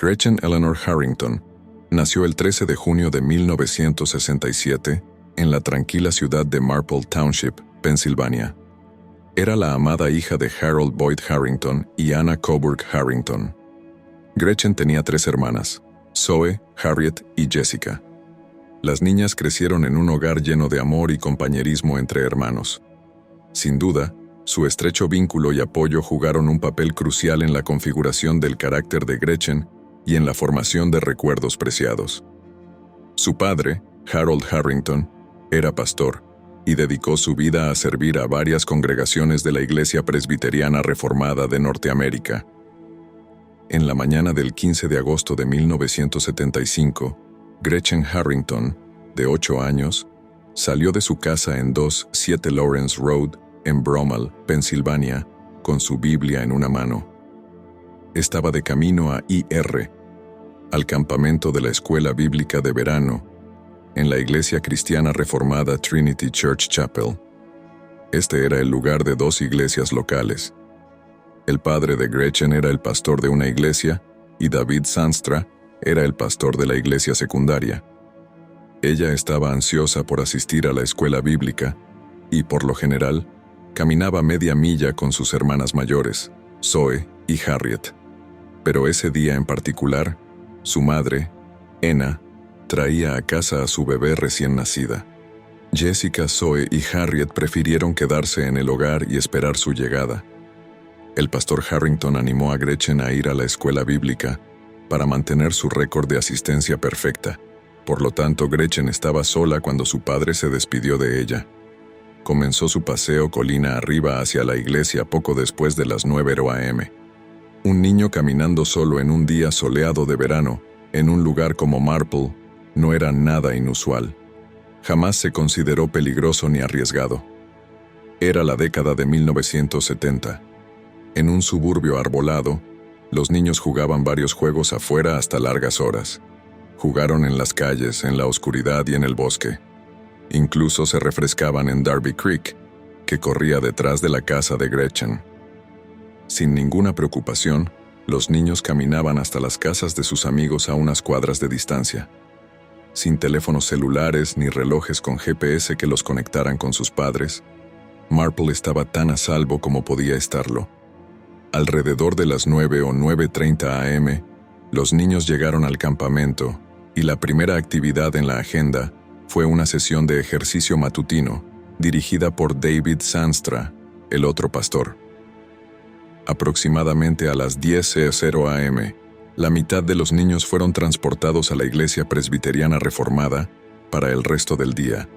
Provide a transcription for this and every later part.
Gretchen Eleanor Harrington nació el 13 de junio de 1967 en la tranquila ciudad de Marple Township, Pensilvania. Era la amada hija de Harold Boyd Harrington y Anna Coburg Harrington. Gretchen tenía 3 hermanas, Zoe, Harriet y Jessica. Las niñas crecieron en un hogar lleno de amor y compañerismo entre hermanos. Sin duda, su estrecho vínculo y apoyo jugaron un papel crucial en la configuración del carácter de Gretchen y en la formación de recuerdos preciados. Su padre, Harold Harrington, era pastor y dedicó su vida a servir a varias congregaciones de la Iglesia Presbiteriana Reformada de Norteamérica. En la mañana del 15 de agosto de 1975, Gretchen Harrington, de 8 años, salió de su casa en 2-7 Lawrence Road, en Bromall, Pensilvania, con su Biblia en una mano. Estaba de camino a IR, al campamento de la Escuela Bíblica de Verano, en la Iglesia Cristiana Reformada Trinity Church Chapel. Este era el lugar de 2 iglesias locales. El padre de Gretchen era el pastor de una iglesia y David Sanstra era el pastor de la iglesia secundaria. Ella estaba ansiosa por asistir a la escuela bíblica y, por lo general, caminaba media milla con sus hermanas mayores, Zoe y Harriet. Pero ese día en particular, su madre, Anna, traía a casa a su bebé recién nacida. Jessica, Zoe y Harriet prefirieron quedarse en el hogar y esperar su llegada. El pastor Harrington animó a Gretchen a ir a la escuela bíblica para mantener su récord de asistencia perfecta. Por lo tanto, Gretchen estaba sola cuando su padre se despidió de ella. Comenzó su paseo colina arriba hacia la iglesia poco después de las 9 a.m. Un niño caminando solo en un día soleado de verano, en un lugar como Marple, no era nada inusual. Jamás se consideró peligroso ni arriesgado. Era la década de 1970. En un suburbio arbolado, los niños jugaban varios juegos afuera hasta largas horas. Jugaron en las calles, en la oscuridad y en el bosque. Incluso se refrescaban en Darby Creek, que corría detrás de la casa de Gretchen. Sin ninguna preocupación, los niños caminaban hasta las casas de sus amigos a unas cuadras de distancia. Sin teléfonos celulares ni relojes con GPS que los conectaran con sus padres, Marple estaba tan a salvo como podía estarlo. Alrededor de las 9 o 9:30 a.m., los niños llegaron al campamento y la primera actividad en la agenda fue una sesión de ejercicio matutino dirigida por David Sanstra, el otro pastor. Aproximadamente a las 10:00 a.m., la mitad de los niños fueron transportados a la Iglesia Presbiteriana Reformada para el resto del día.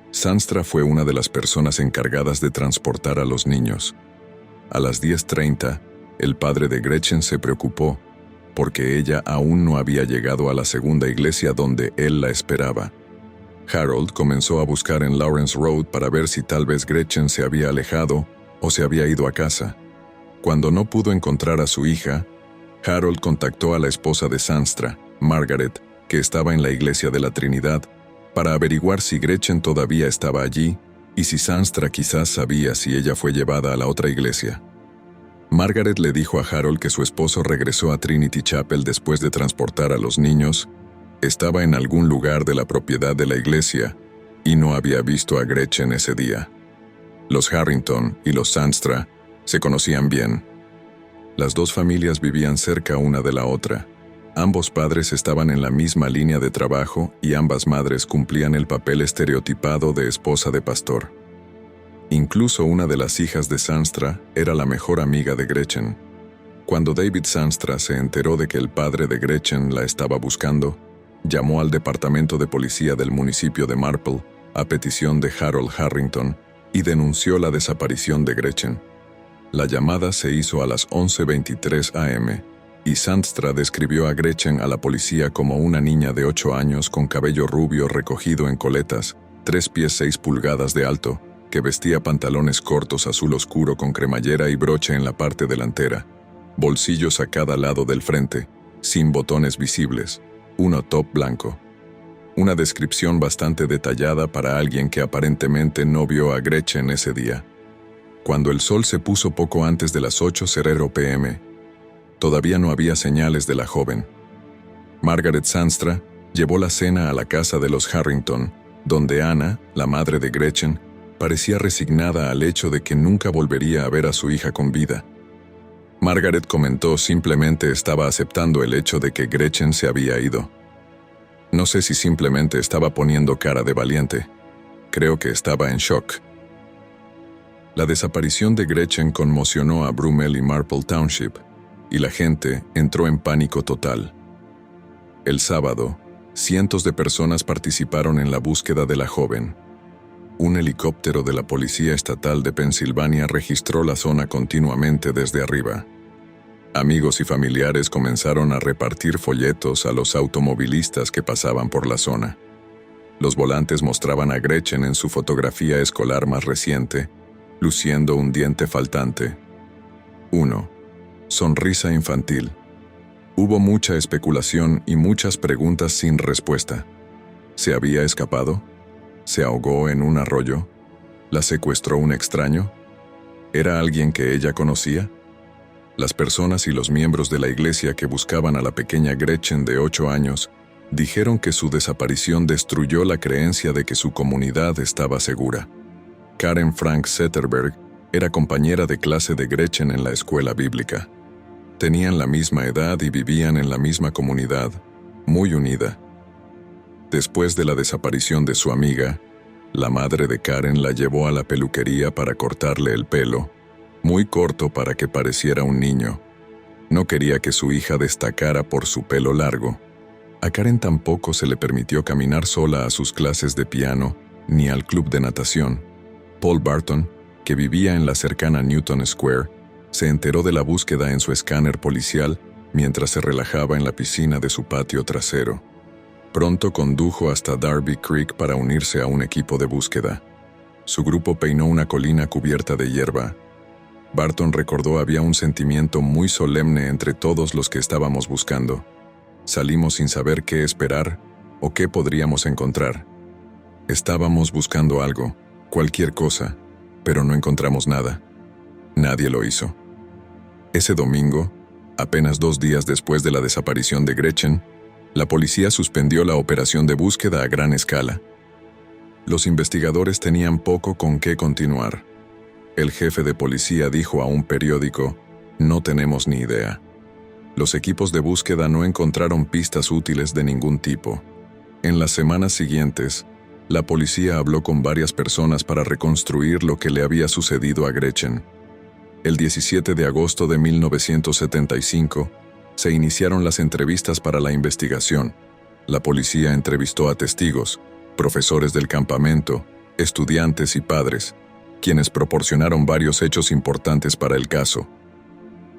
Sanstra fue una de las personas encargadas de transportar a los niños. A las 10:30, el padre de Gretchen se preocupó porque ella aún no había llegado a la segunda iglesia donde él la esperaba. Harold comenzó a buscar en Lawrence Road para ver si tal vez Gretchen se había alejado o se había ido a casa. Cuando no pudo encontrar a su hija, Harold contactó a la esposa de Sanstra, Margaret, que estaba en la iglesia de la Trinidad, para averiguar si Gretchen todavía estaba allí y si Sanstra quizás sabía si ella fue llevada a la otra iglesia. Margaret le dijo a Harold que su esposo regresó a Trinity Chapel después de transportar a los niños, estaba en algún lugar de la propiedad de la iglesia y no había visto a Gretchen ese día. Los Harrington y los Sanstra se conocían bien. Las 2 familias vivían cerca una de la otra. Ambos padres estaban en la misma línea de trabajo y ambas madres cumplían el papel estereotipado de esposa de pastor. Incluso una de las hijas de Sanstra era la mejor amiga de Gretchen. Cuando David Sanstra se enteró de que el padre de Gretchen la estaba buscando, llamó al departamento de policía del municipio de Marple a petición de Harold Harrington y denunció la desaparición de Gretchen. La llamada se hizo a las 11:23 a.m. y Sanstra describió a Gretchen a la policía como una niña de 8 años con cabello rubio recogido en coletas, 3 pies 6 pulgadas de alto, que vestía pantalones cortos azul oscuro con cremallera y broche en la parte delantera, bolsillos a cada lado del frente, sin botones visibles, un top blanco. Una descripción bastante detallada para alguien que aparentemente no vio a Gretchen ese día. Cuando el sol se puso poco antes de las 8:00 p.m., todavía no había señales de la joven. Margaret Zandstra llevó la cena a la casa de los Harrington, donde Anna, la madre de Gretchen, parecía resignada al hecho de que nunca volvería a ver a su hija con vida. Margaret comentó simplemente estaba aceptando el hecho de que Gretchen se había ido. No sé si simplemente estaba poniendo cara de valiente. Creo que estaba en shock. La desaparición de Gretchen conmocionó a Brumell y Marple Township, y la gente entró en pánico total. El sábado, cientos de personas participaron en la búsqueda de la joven. Un helicóptero de la Policía Estatal de Pensilvania registró la zona continuamente desde arriba. Amigos y familiares comenzaron a repartir folletos a los automovilistas que pasaban por la zona. Los volantes mostraban a Gretchen en su fotografía escolar más reciente, luciendo un diente faltante. 1. Sonrisa infantil. Hubo mucha especulación y muchas preguntas sin respuesta. ¿Se había escapado? ¿Se ahogó en un arroyo? ¿La secuestró un extraño? ¿Era alguien que ella conocía? Las personas y los miembros de la iglesia que buscaban a la pequeña Gretchen de 8 años dijeron que su desaparición destruyó la creencia de que su comunidad estaba segura. Karen Frank Zetterberg era compañera de clase de Gretchen en la escuela bíblica. Tenían la misma edad y vivían en la misma comunidad, muy unida. Después de la desaparición de su amiga, la madre de Karen la llevó a la peluquería para cortarle el pelo, muy corto para que pareciera un niño. No quería que su hija destacara por su pelo largo. A Karen tampoco se le permitió caminar sola a sus clases de piano ni al club de natación. Paul Barton, que vivía en la cercana Newton Square, se enteró de la búsqueda en su escáner policial mientras se relajaba en la piscina de su patio trasero. Pronto condujo hasta Darby Creek para unirse a un equipo de búsqueda. Su grupo peinó una colina cubierta de hierba. Barton recordó había un sentimiento muy solemne entre todos los que estábamos buscando. Salimos sin saber qué esperar o qué podríamos encontrar. Estábamos buscando algo, cualquier cosa, pero no encontramos nada. Nadie lo hizo. Ese domingo, apenas 2 días después de la desaparición de Gretchen, la policía suspendió la operación de búsqueda a gran escala. Los investigadores tenían poco con qué continuar. El jefe de policía dijo a un periódico, "No tenemos ni idea". Los equipos de búsqueda no encontraron pistas útiles de ningún tipo. En las semanas siguientes, la policía habló con varias personas para reconstruir lo que le había sucedido a Gretchen. El 17 de agosto de 1975, se iniciaron las entrevistas para la investigación. La policía entrevistó a testigos, profesores del campamento, estudiantes y padres, quienes proporcionaron varios hechos importantes para el caso.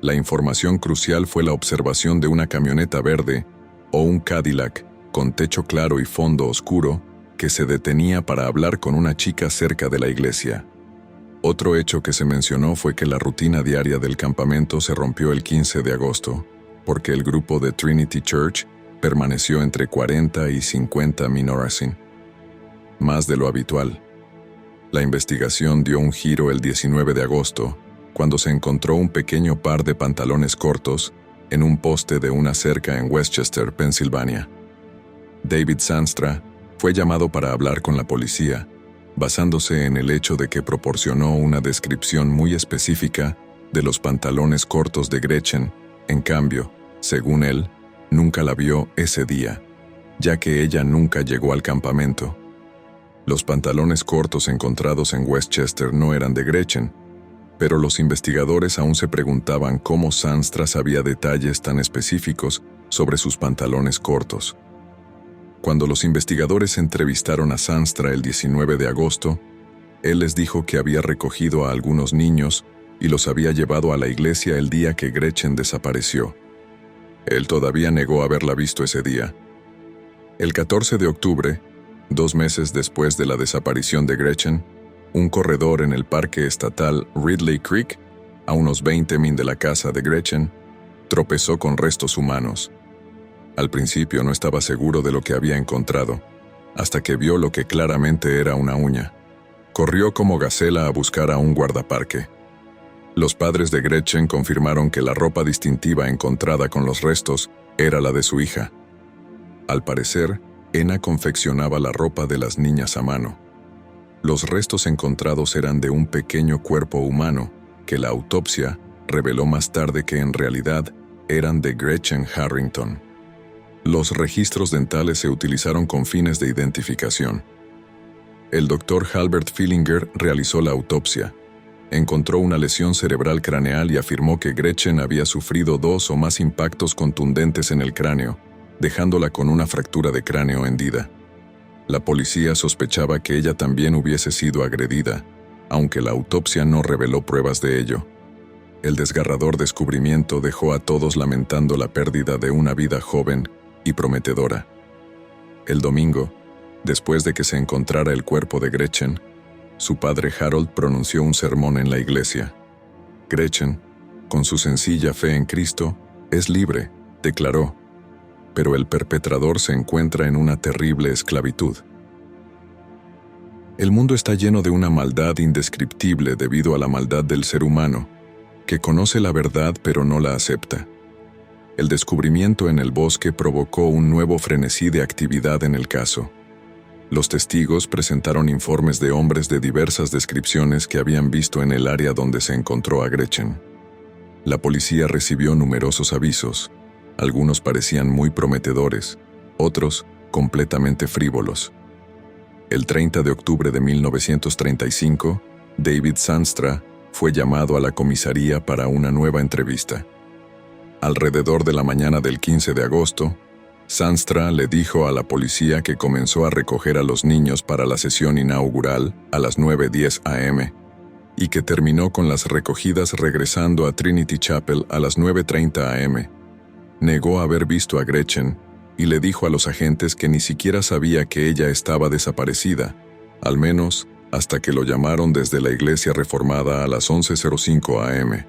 La información crucial fue la observación de una camioneta verde o un Cadillac con techo claro y fondo oscuro que se detenía para hablar con una chica cerca de la iglesia. Otro hecho que se mencionó fue que la rutina diaria del campamento se rompió el 15 de agosto, porque el grupo de Trinity Church permaneció entre 40 y 50 Minorasin, más de lo habitual. La investigación dio un giro el 19 de agosto, cuando se encontró un pequeño par de pantalones cortos en un poste de una cerca en Westchester, Pensilvania. David Zandstra fue llamado para hablar con la policía, basándose en el hecho de que proporcionó una descripción muy específica de los pantalones cortos de Gretchen. En cambio, según él, nunca la vio ese día, ya que ella nunca llegó al campamento. Los pantalones cortos encontrados en Westchester no eran de Gretchen, pero los investigadores aún se preguntaban cómo Zandstra sabía detalles tan específicos sobre sus pantalones cortos. Cuando los investigadores entrevistaron a Zandstra el 19 de agosto, él les dijo que había recogido a algunos niños y los había llevado a la iglesia el día que Gretchen desapareció. Él todavía negó haberla visto ese día. El 14 de octubre, 2 meses después de la desaparición de Gretchen, un corredor en el parque estatal Ridley Creek, a unos 20 min de la casa de Gretchen, tropezó con restos humanos. Al principio no estaba seguro de lo que había encontrado, hasta que vio lo que claramente era una uña. Corrió como gacela a buscar a un guardaparque. Los padres de Gretchen confirmaron que la ropa distintiva encontrada con los restos era la de su hija. Al parecer, Enna confeccionaba la ropa de las niñas a mano. Los restos encontrados eran de un pequeño cuerpo humano, que la autopsia reveló más tarde que en realidad eran de Gretchen Harrington. Los registros dentales se utilizaron con fines de identificación. El doctor Halbert Fillinger realizó la autopsia. Encontró una lesión cerebral craneal y afirmó que Gretchen había sufrido 2 o más impactos contundentes en el cráneo, dejándola con una fractura de cráneo hendida. La policía sospechaba que ella también hubiese sido agredida, aunque la autopsia no reveló pruebas de ello. El desgarrador descubrimiento dejó a todos lamentando la pérdida de una vida joven y prometedora. El domingo, después de que se encontrara el cuerpo de Gretchen, su padre Harold pronunció un sermón en la iglesia. Gretchen, con su sencilla fe en Cristo, es libre, declaró, pero el perpetrador se encuentra en una terrible esclavitud. El mundo está lleno de una maldad indescriptible debido a la maldad del ser humano, que conoce la verdad pero no la acepta. El descubrimiento en el bosque provocó un nuevo frenesí de actividad en el caso. Los testigos presentaron informes de hombres de diversas descripciones que habían visto en el área donde se encontró a Gretchen. La policía recibió numerosos avisos. Algunos parecían muy prometedores, otros completamente frívolos. El 30 de octubre de 1935, David Zandstra fue llamado a la comisaría para una nueva entrevista. Alrededor de la mañana del 15 de agosto, Zandstra le dijo a la policía que comenzó a recoger a los niños para la sesión inaugural a las 9:10 a.m. y que terminó con las recogidas regresando a Trinity Chapel a las 9:30 a.m. Negó haber visto a Gretchen y le dijo a los agentes que ni siquiera sabía que ella estaba desaparecida, al menos hasta que lo llamaron desde la iglesia reformada a las 11:05 a.m.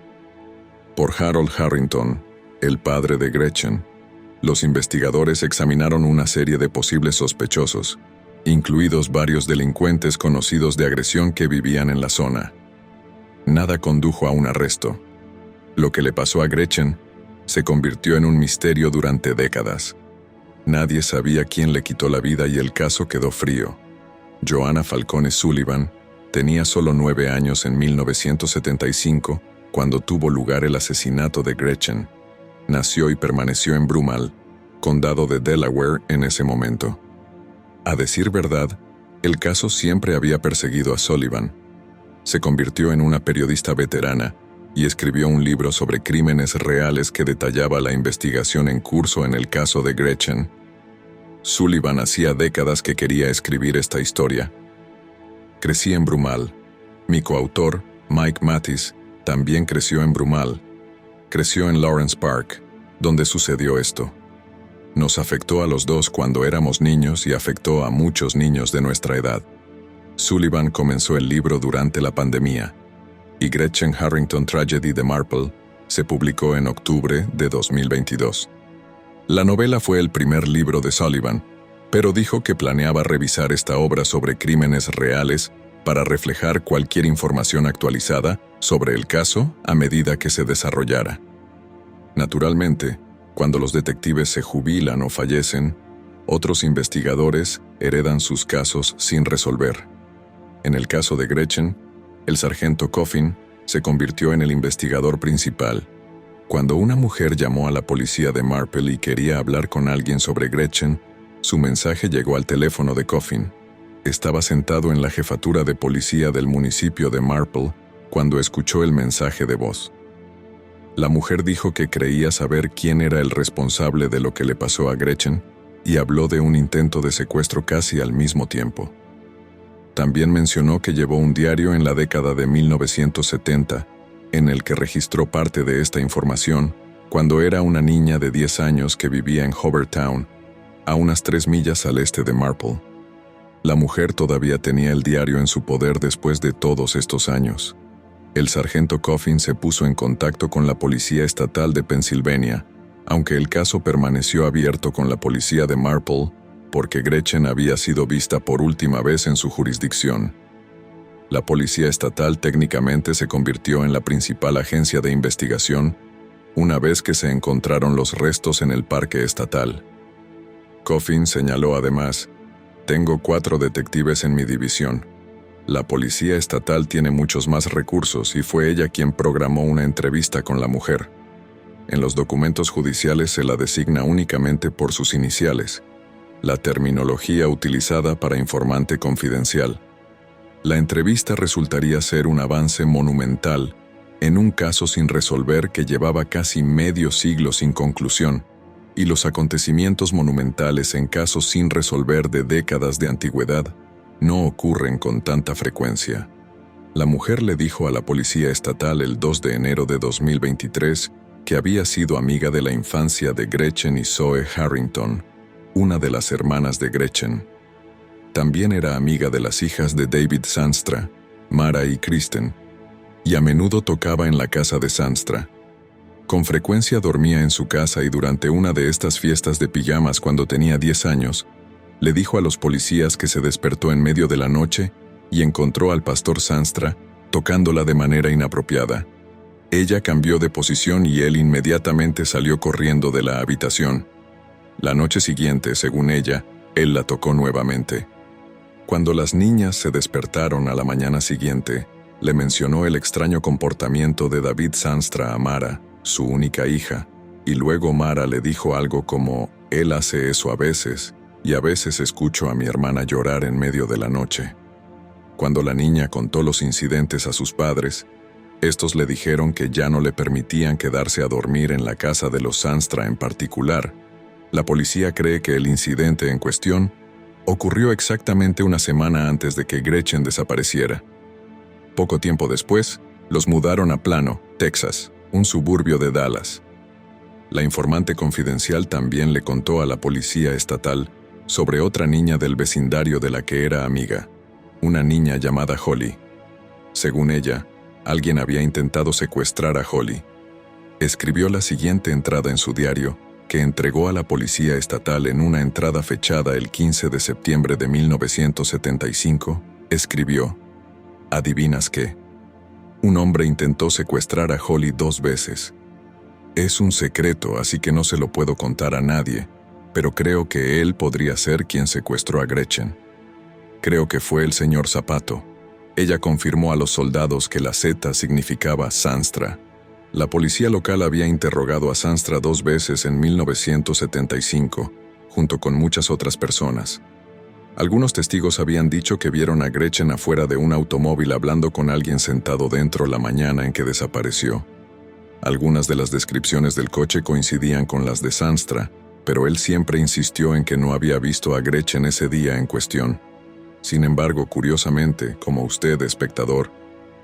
Por Harold Harrington, el padre de Gretchen, los investigadores examinaron una serie de posibles sospechosos, incluidos varios delincuentes conocidos de agresión que vivían en la zona. Nada condujo a un arresto. Lo que le pasó a Gretchen se convirtió en un misterio durante décadas. Nadie sabía quién le quitó la vida y el caso quedó frío. Joanna Falcone Sullivan tenía solo 9 años en 1975 cuando tuvo lugar el asesinato de Gretchen. Nació y permaneció en Broomall, condado de Delaware en ese momento. A decir verdad, el caso siempre había perseguido a Sullivan. Se convirtió en una periodista veterana y escribió un libro sobre crímenes reales que detallaba la investigación en curso en el caso de Gretchen. Sullivan hacía décadas que quería escribir esta historia. Crecí en Broomall. Mi coautor, Mike Mattis, también creció en Broomall. Creció en Lawrence Park, donde sucedió esto. Nos afectó a los dos cuando éramos niños y afectó a muchos niños de nuestra edad. Sullivan comenzó el libro durante la pandemia, y Gretchen Harrington Tragedy de Marple se publicó en octubre de 2022. La novela fue el primer libro de Sullivan, pero dijo que planeaba revisar esta obra sobre crímenes reales para reflejar cualquier información actualizada sobre el caso a medida que se desarrollara. Naturalmente, cuando los detectives se jubilan o fallecen, otros investigadores heredan sus casos sin resolver. En el caso de Gretchen, el sargento Coffin se convirtió en el investigador principal. Cuando una mujer llamó a la policía de Marple y quería hablar con alguien sobre Gretchen, su mensaje llegó al teléfono de Coffin. Estaba sentado en la jefatura de policía del municipio de Marple cuando escuchó el mensaje de voz. La mujer dijo que creía saber quién era el responsable de lo que le pasó a Gretchen y habló de un intento de secuestro casi al mismo tiempo. También mencionó que llevó un diario en la década de 1970, en el que registró parte de esta información cuando era una niña de 10 años que vivía en Hoovertown, a unas 3 millas al este de Marple. La mujer todavía tenía el diario en su poder después de todos estos años. El sargento Coffin se puso en contacto con la Policía Estatal de Pensilvania, aunque el caso permaneció abierto con la policía de Marple, porque Gretchen había sido vista por última vez en su jurisdicción. La Policía Estatal técnicamente se convirtió en la principal agencia de investigación una vez que se encontraron los restos en el parque estatal. Coffin señaló además: «Tengo 4 detectives en mi división. La policía estatal tiene muchos más recursos y fue ella quien programó una entrevista con la mujer. En los documentos judiciales se la designa únicamente por sus iniciales, la terminología utilizada para informante confidencial. La entrevista resultaría ser un avance monumental en un caso sin resolver que llevaba casi medio siglo sin conclusión, y los acontecimientos monumentales en casos sin resolver de décadas de antigüedad no ocurren con tanta frecuencia». La mujer le dijo a la policía estatal el 2 de enero de 2023 que había sido amiga de la infancia de Gretchen y Zoe Harrington, una de las hermanas de Gretchen. También era amiga de las hijas de David Zandstra, Mara y Kristen, y a menudo tocaba en la casa de Zandstra. Con frecuencia dormía en su casa y durante una de estas fiestas de pijamas cuando tenía 10 años, le dijo a los policías que se despertó en medio de la noche y encontró al pastor Zandstra tocándola de manera inapropiada. Ella cambió de posición y él inmediatamente salió corriendo de la habitación. La noche siguiente, según ella, él la tocó nuevamente. Cuando las niñas se despertaron a la mañana siguiente, le mencionó el extraño comportamiento de David Zandstra a Mara, su única hija, y luego Mara le dijo algo como: «Él hace eso a veces, y a veces escucho a mi hermana llorar en medio de la noche». Cuando la niña contó los incidentes a sus padres, estos le dijeron que ya no le permitían quedarse a dormir en la casa de los Zandstra en particular. La policía cree que el incidente en cuestión ocurrió exactamente una semana antes de que Gretchen desapareciera. Poco tiempo después, los mudaron a Plano, Texas, un suburbio de Dallas. La informante confidencial también le contó a la policía estatal sobre otra niña del vecindario de la que era amiga, una niña llamada Holly. Según ella, alguien había intentado secuestrar a Holly. Escribió la siguiente entrada en su diario, que entregó a la policía estatal en una entrada fechada el 15 de septiembre de 1975. Escribió: «¿Adivinas qué? Un hombre intentó secuestrar a Holly 2 veces. Es un secreto, así que no se lo puedo contar a nadie, pero creo que él podría ser quien secuestró a Gretchen. Creo que fue el señor Zapato». Ella confirmó a los soldados que la Z significaba Zandstra. La policía local había interrogado a Zandstra 2 veces en 1975, junto con muchas otras personas. Algunos testigos habían dicho que vieron a Gretchen afuera de un automóvil hablando con alguien sentado dentro la mañana en que desapareció. Algunas de las descripciones del coche coincidían con las de Zandstra, pero él siempre insistió en que no había visto a Gretchen ese día en cuestión. Sin embargo, curiosamente, como usted, espectador,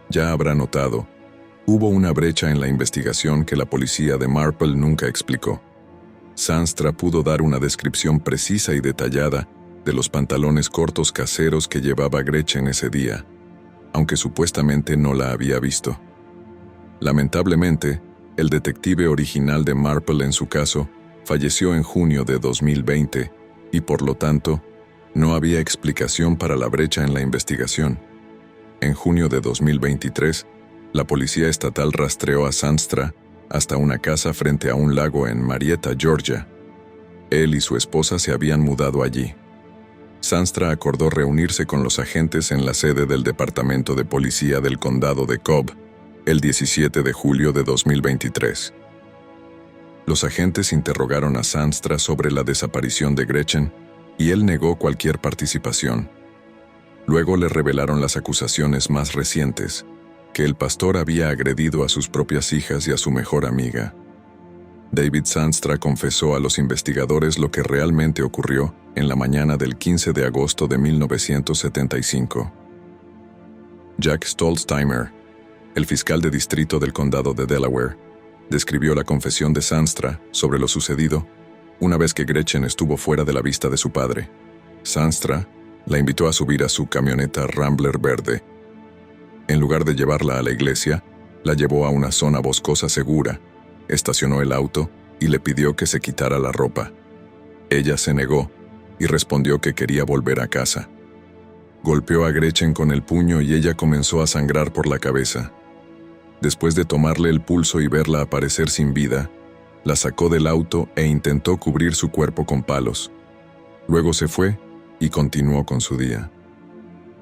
ya habrá notado, hubo una brecha en la investigación que la policía de Marple nunca explicó. Zandstra pudo dar una descripción precisa y detallada de los pantalones cortos caseros que llevaba Gretchen ese día, aunque supuestamente no la había visto. Lamentablemente, el detective original de Marple en su caso falleció en junio de 2020 y por lo tanto, no había explicación para la brecha en la investigación. En junio de 2023, la policía estatal rastreó a Zandstra hasta una casa frente a un lago en Marietta, Georgia. Él y su esposa se habían mudado allí. Zandstra acordó reunirse con los agentes en la sede del Departamento de Policía del Condado de Cobb el 17 de julio de 2023. Los agentes interrogaron a Zandstra sobre la desaparición de Gretchen y él negó cualquier participación. Luego le revelaron las acusaciones más recientes, que el pastor había agredido a sus propias hijas y a su mejor amiga. David Zandstra confesó a los investigadores lo que realmente ocurrió en la mañana del 15 de agosto de 1975. Jack Stolzheimer, el fiscal de distrito del condado de Delaware, describió la confesión de Zandstra sobre lo sucedido una vez que Gretchen estuvo fuera de la vista de su padre. Zandstra la invitó a subir a su camioneta Rambler verde. En lugar de llevarla a la iglesia, la llevó a una zona boscosa segura, estacionó el auto y le pidió que se quitara la ropa. Ella se negó y respondió que quería volver a casa. Golpeó a Gretchen con el puño y ella comenzó a sangrar por la cabeza. Después de tomarle el pulso y verla aparecer sin vida, la sacó del auto e intentó cubrir su cuerpo con palos. Luego se fue y continuó con su día.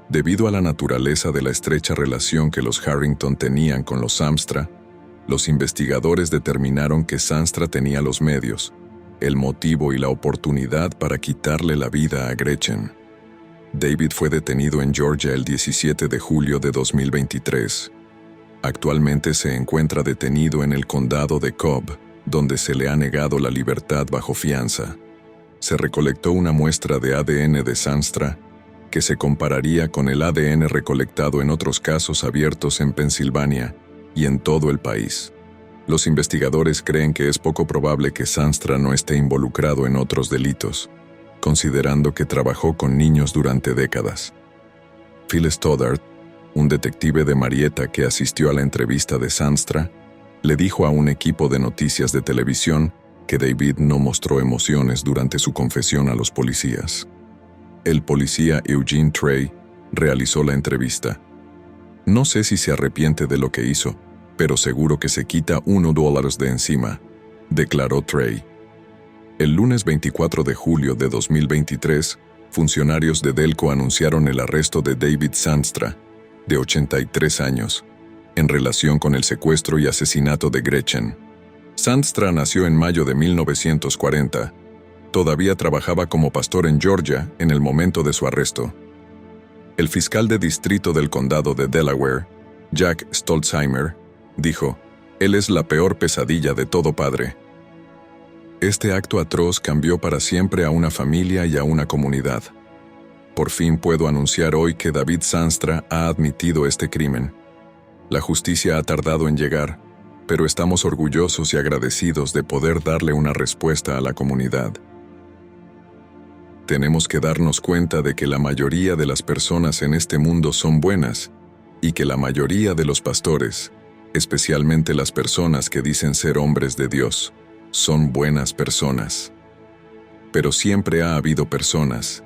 Debido a la naturaleza de la estrecha relación que los Harrington tenían con los Samstra, los investigadores determinaron que Samstra tenía los medios, el motivo y la oportunidad para quitarle la vida a Gretchen. David fue detenido en Georgia el 17 de julio de 2023. Actualmente se encuentra detenido en el condado de Cobb, donde se le ha negado la libertad bajo fianza. Se recolectó una muestra de ADN de Samstra que se compararía con el ADN recolectado en otros casos abiertos en Pensilvania y en todo el país. Los investigadores creen que es poco probable que Samstra no esté involucrado en otros delitos, considerando que trabajó con niños durante décadas. Phil Stoddard, un detective de Marietta que asistió a la entrevista de Samstra, le dijo a un equipo de noticias de televisión que David no mostró emociones durante su confesión a los policías. El policía Eugene Trey realizó la entrevista. No sé si se arrepiente de lo que hizo, pero seguro que se quita $1 de encima, declaró Trey. El lunes 24 de julio de 2023, funcionarios de Delco anunciaron el arresto de David Samstra, de 83 años, en relación con el secuestro y asesinato de Gretchen. Samstra nació en mayo de 1940. Todavía trabajaba como pastor en Georgia en el momento de su arresto. El fiscal de distrito del condado de Delaware, Jack Stolzheimer, dijo: «Él es la peor pesadilla de todo padre». Este acto atroz cambió para siempre a una familia y a una comunidad. Por fin puedo anunciar hoy que David Samstra ha admitido este crimen. La justicia ha tardado en llegar, pero estamos orgullosos y agradecidos de poder darle una respuesta a la comunidad. Tenemos que darnos cuenta de que la mayoría de las personas en este mundo son buenas y que la mayoría de los pastores, especialmente las personas que dicen ser hombres de Dios, son buenas personas. Pero siempre ha habido personas,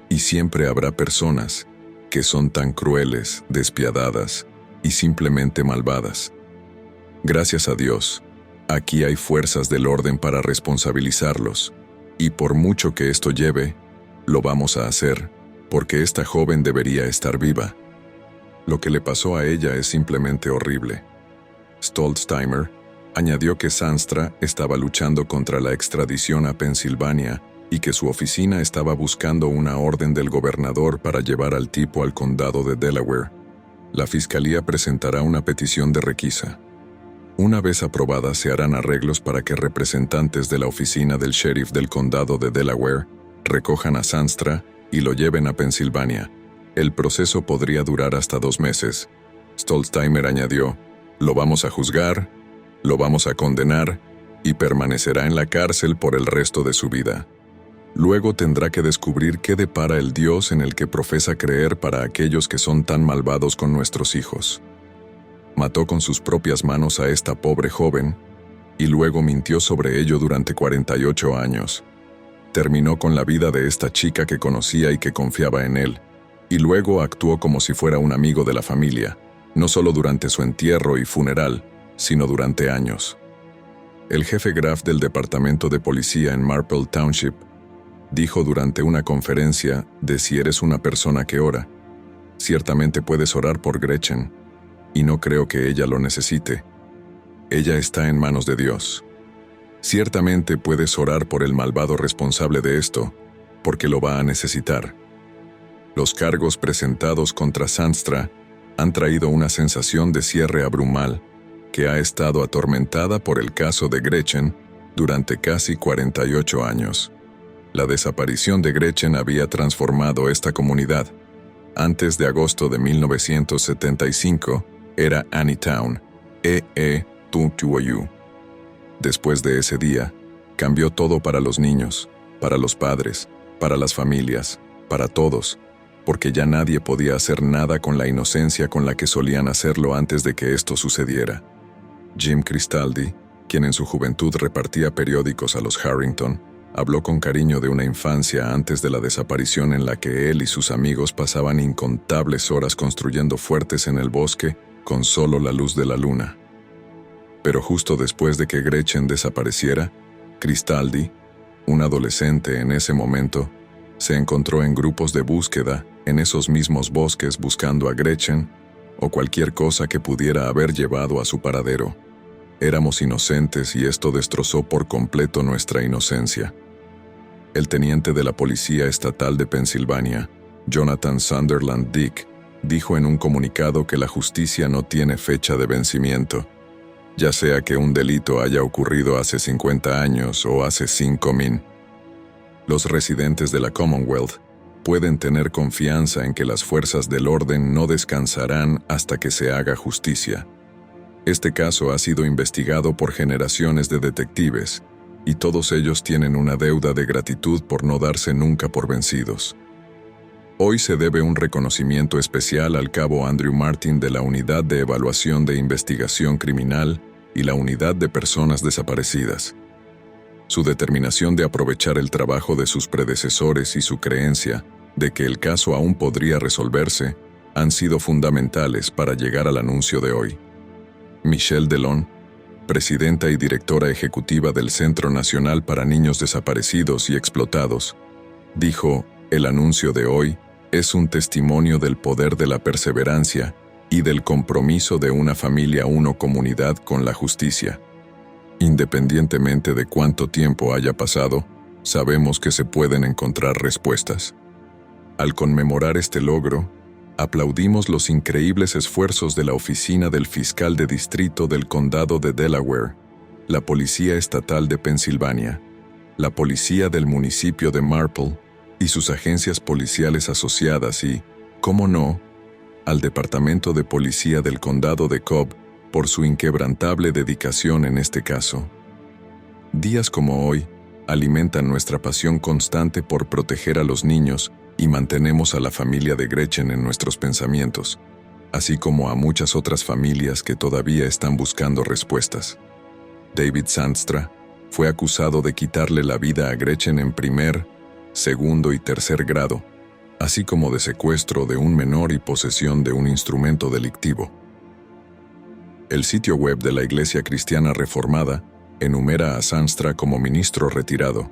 y siempre habrá personas, que son tan crueles, despiadadas y simplemente malvadas. Gracias a Dios, aquí hay fuerzas del orden para responsabilizarlos, y por mucho que esto lleve, lo vamos a hacer, porque esta joven debería estar viva. Lo que le pasó a ella es simplemente horrible. Stolzheimer añadió que Samstra estaba luchando contra la extradición a Pensilvania y que su oficina estaba buscando una orden del gobernador para llevar al tipo al condado de Delaware. La fiscalía presentará una petición de requisa. Una vez aprobada, se harán arreglos para que representantes de la oficina del sheriff del condado de Delaware recojan a Samstra y lo lleven a Pensilvania. El proceso podría durar hasta 2 meses. Stolzheimer añadió: «Lo vamos a juzgar, lo vamos a condenar y permanecerá en la cárcel por el resto de su vida. Luego tendrá que descubrir qué depara el Dios en el que profesa creer para aquellos que son tan malvados con nuestros hijos». Mató con sus propias manos a esta pobre joven y luego mintió sobre ello durante 48 años. Terminó con la vida de esta chica que conocía y que confiaba en él, y luego actuó como si fuera un amigo de la familia, no solo durante su entierro y funeral, sino durante años. El jefe Graff del departamento de policía en Marple Township dijo durante una conferencia de si eres una persona que ora, ciertamente puedes orar por Gretchen, y no creo que ella lo necesite. Ella está en manos de Dios. Ciertamente puedes orar por el malvado responsable de esto, porque lo va a necesitar. Los cargos presentados contra Samstra han traído una sensación de cierre abrumal que ha estado atormentada por el caso de Gretchen durante casi 48 años. La desaparición de Gretchen había transformado esta comunidad. Antes de agosto de 1975, era Anytown, Tutuoyu. Después de ese día, cambió todo para los niños, para los padres, para las familias, para todos, porque ya nadie podía hacer nada con la inocencia con la que solían hacerlo antes de que esto sucediera. Jim Cristaldi, quien en su juventud repartía periódicos a los Harrington, habló con cariño de una infancia antes de la desaparición en la que él y sus amigos pasaban incontables horas construyendo fuertes en el bosque con solo la luz de la luna. Pero justo después de que Gretchen desapareciera, Cristaldi, un adolescente en ese momento, Se encontró en grupos de búsqueda, en esos mismos bosques buscando a Gretchen, o cualquier cosa que pudiera haber llevado a su paradero. Éramos inocentes y esto destrozó por completo nuestra inocencia. El teniente de la Policía Estatal de Pensilvania, Jonathan Sunderland Dick, dijo en un comunicado que la justicia no tiene fecha de vencimiento, ya sea que un delito haya ocurrido hace 50 años o hace 5,000. Los residentes de la Commonwealth pueden tener confianza en que las fuerzas del orden no descansarán hasta que se haga justicia. Este caso ha sido investigado por generaciones de detectives, y todos ellos tienen una deuda de gratitud por no darse nunca por vencidos. Hoy se debe un reconocimiento especial al cabo Andrew Martin de la Unidad de Evaluación de Investigación Criminal y la Unidad de Personas Desaparecidas. Su determinación de aprovechar el trabajo de sus predecesores y su creencia de que el caso aún podría resolverse han sido fundamentales para llegar al anuncio de hoy. Michelle Delon, presidenta y directora ejecutiva del Centro Nacional para Niños Desaparecidos y Explotados, dijo: "El anuncio de hoy es un testimonio del poder de la perseverancia y del compromiso de una familia comunidad con la justicia. Independientemente de cuánto tiempo haya pasado, sabemos que se pueden encontrar respuestas". Al conmemorar este logro, aplaudimos los increíbles esfuerzos de la Oficina del Fiscal de Distrito del Condado de Delaware, la Policía Estatal de Pensilvania, la Policía del Municipio de Marple y sus agencias policiales asociadas y, cómo no, al Departamento de Policía del Condado de Cobb por su inquebrantable dedicación en este caso. Días como hoy alimentan nuestra pasión constante por proteger a los niños y mantenemos a la familia de Gretchen en nuestros pensamientos, así como a muchas otras familias que todavía están buscando respuestas. David Zandstra fue acusado de quitarle la vida a Gretchen en primer, segundo y tercer grado, así como de secuestro de un menor y posesión de un instrumento delictivo. El sitio web de la Iglesia Cristiana Reformada enumera a Zandstra como ministro retirado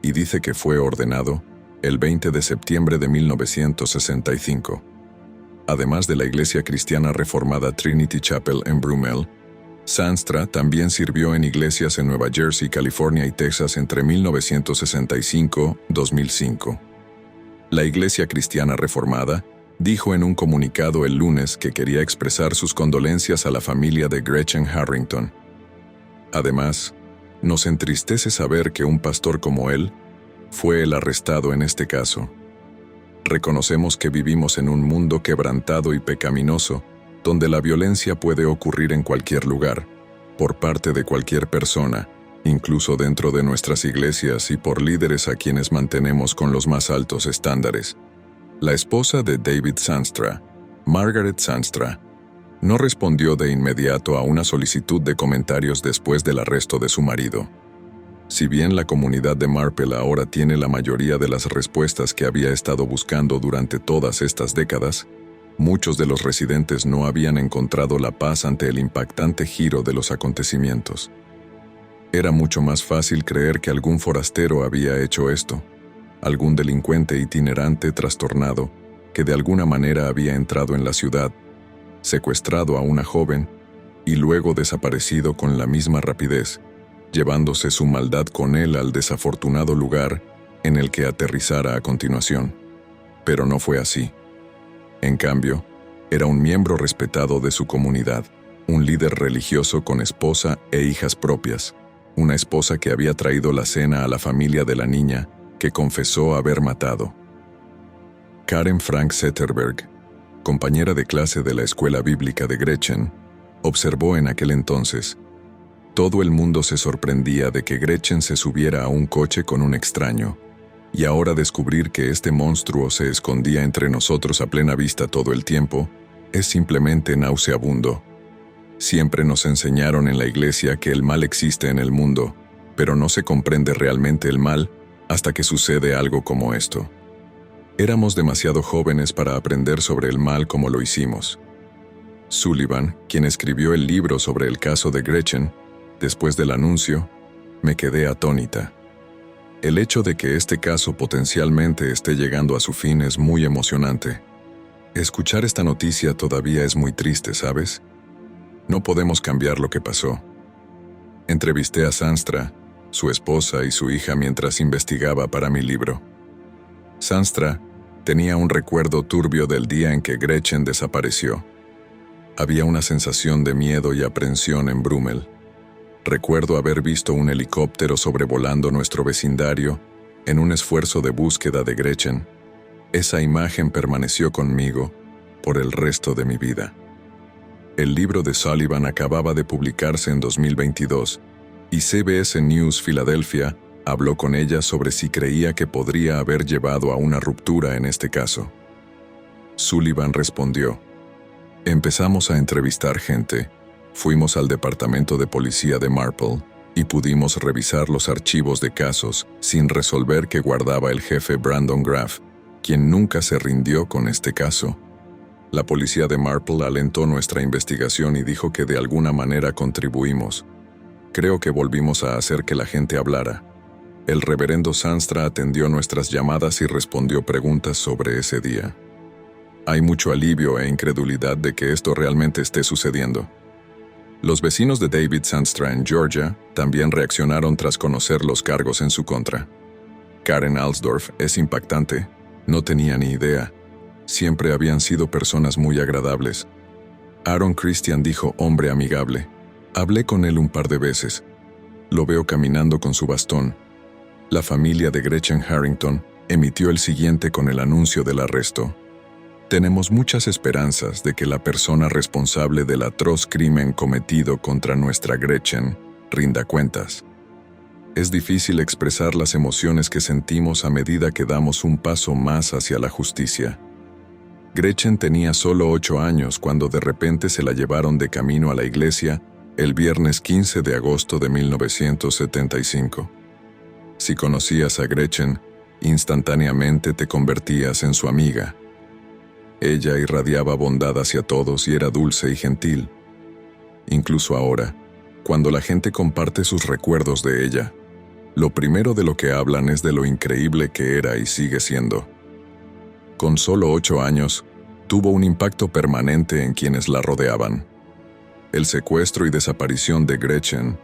y dice que fue ordenado el 20 de septiembre de 1965. Además de la Iglesia Cristiana Reformada Trinity Chapel en Brumell, Zandstra también sirvió en iglesias en Nueva Jersey, California y Texas entre 1965 y 2005. La Iglesia Cristiana Reformada dijo en un comunicado el lunes que quería expresar sus condolencias a la familia de Gretchen Harrington. Además, nos entristece saber que un pastor como él fue el arrestado en este caso. Reconocemos que vivimos en un mundo quebrantado y pecaminoso, donde la violencia puede ocurrir en cualquier lugar, por parte de cualquier persona, incluso dentro de nuestras iglesias y por líderes a quienes mantenemos con los más altos estándares. La esposa de David Zandstra, Margaret Zandstra, no respondió de inmediato a una solicitud de comentarios después del arresto de su marido. Si bien la comunidad de Marple ahora tiene la mayoría de las respuestas que había estado buscando durante todas estas décadas, muchos de los residentes no habían encontrado la paz ante el impactante giro de los acontecimientos. Era mucho más fácil creer que algún forastero había hecho esto, algún delincuente itinerante trastornado que de alguna manera había entrado en la ciudad, secuestrado a una joven y luego desaparecido con la misma rapidez, llevándose su maldad con él al desafortunado lugar en el que aterrizara a continuación. Pero no fue así. En cambio, era un miembro respetado de su comunidad, un líder religioso con esposa e hijas propias, una esposa que había traído la cena a la familia de la niña que confesó haber matado. Karen Frank Zetterberg, compañera de clase de la escuela bíblica de Gretchen, observó en aquel entonces: todo el mundo se sorprendía de que Gretchen se subiera a un coche con un extraño, y ahora descubrir que este monstruo se escondía entre nosotros a plena vista todo el tiempo es simplemente nauseabundo. Siempre nos enseñaron en la iglesia que el mal existe en el mundo, pero no se comprende realmente el mal hasta que sucede algo como esto. Éramos demasiado jóvenes para aprender sobre el mal como lo hicimos. Sullivan, quien escribió el libro sobre el caso de Gretchen, después del anuncio, me quedé atónita. El hecho de que este caso potencialmente esté llegando a su fin es muy emocionante. Escuchar esta noticia todavía es muy triste, ¿sabes? No podemos cambiar lo que pasó. Entrevisté a Sanstra, su esposa y su hija mientras investigaba para mi libro. Sanstra tenía un recuerdo turbio del día en que Gretchen desapareció. Había una sensación de miedo y aprensión en Brummel. Recuerdo haber visto un helicóptero sobrevolando nuestro vecindario en un esfuerzo de búsqueda de Gretchen. Esa imagen permaneció conmigo por el resto de mi vida. El libro de Sullivan acababa de publicarse en 2022 y CBS News Filadelfia habló con ella sobre si creía que podría haber llevado a una ruptura en este caso. Sullivan respondió: empezamos a entrevistar gente, fuimos al departamento de policía de Marple y pudimos revisar los archivos de casos sin resolver que guardaba el jefe Brandon Graff, quien nunca se rindió con este caso. La policía de Marple alentó nuestra investigación y dijo que de alguna manera contribuimos. Creo que volvimos a hacer que la gente hablara. El reverendo Sanstra atendió nuestras llamadas y respondió preguntas sobre ese día. Hay mucho alivio e incredulidad de que esto realmente esté sucediendo. Los vecinos de David Sanstra en Georgia también reaccionaron tras conocer los cargos en su contra. Karen Alsdorf es impactante. No tenía ni idea. Siempre habían sido personas muy agradables. Aaron Christian dijo hombre amigable. Hablé con él un par de veces. Lo veo caminando con su bastón. La familia de Gretchen Harrington emitió el siguiente con el anuncio del arresto. Tenemos muchas esperanzas de que la persona responsable del atroz crimen cometido contra nuestra Gretchen rinda cuentas. Es difícil expresar las emociones que sentimos a medida que damos un paso más hacia la justicia. Gretchen tenía solo 8 años cuando de repente se la llevaron de camino a la iglesia el viernes 15 de agosto de 1975. Si conocías a Gretchen, instantáneamente te convertías en su amiga. Ella irradiaba bondad hacia todos y era dulce y gentil. Incluso ahora, cuando la gente comparte sus recuerdos de ella, lo primero de lo que hablan es de lo increíble que era y sigue siendo. Con solo 8 años, tuvo un impacto permanente en quienes la rodeaban. El secuestro y desaparición de Gretchen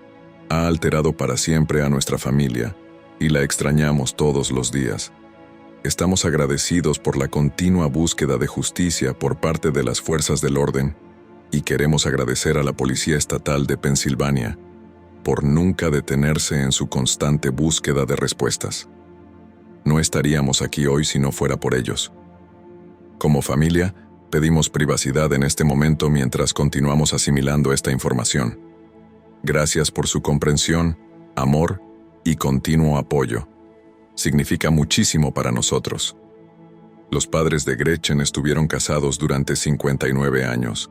ha alterado para siempre a nuestra familia y la extrañamos todos los días. Estamos agradecidos por la continua búsqueda de justicia por parte de las fuerzas del orden y queremos agradecer a la Policía Estatal de Pensilvania por nunca detenerse en su constante búsqueda de respuestas. No estaríamos aquí hoy si no fuera por ellos. Como familia, pedimos privacidad en este momento mientras continuamos asimilando esta información. Gracias por su comprensión, amor y continuo apoyo. Significa muchísimo para nosotros. Los padres de Gretchen estuvieron casados durante 59 años.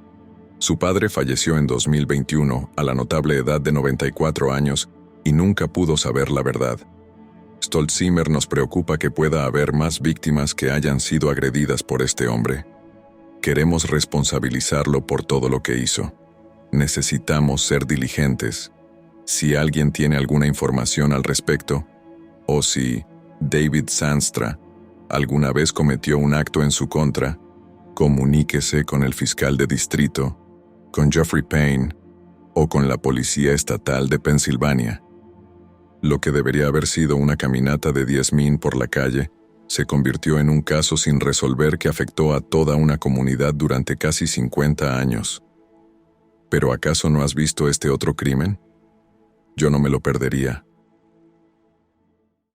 Su padre falleció en 2021 a la notable edad de 94 años y nunca pudo saber la verdad. Stolzimer nos preocupa que pueda haber más víctimas que hayan sido agredidas por este hombre. Queremos responsabilizarlo por todo lo que hizo. Necesitamos ser diligentes. Si alguien tiene alguna información al respecto, o si David Sanstra alguna vez cometió un acto en su contra, comuníquese con el fiscal de distrito, con Jeffrey Payne o con la Policía Estatal de Pensilvania. Lo que debería haber sido una caminata de 10 min por la calle se convirtió en un caso sin resolver que afectó a toda una comunidad durante casi 50 años. ¿Pero acaso no has visto este otro crimen? Yo no me lo perdería.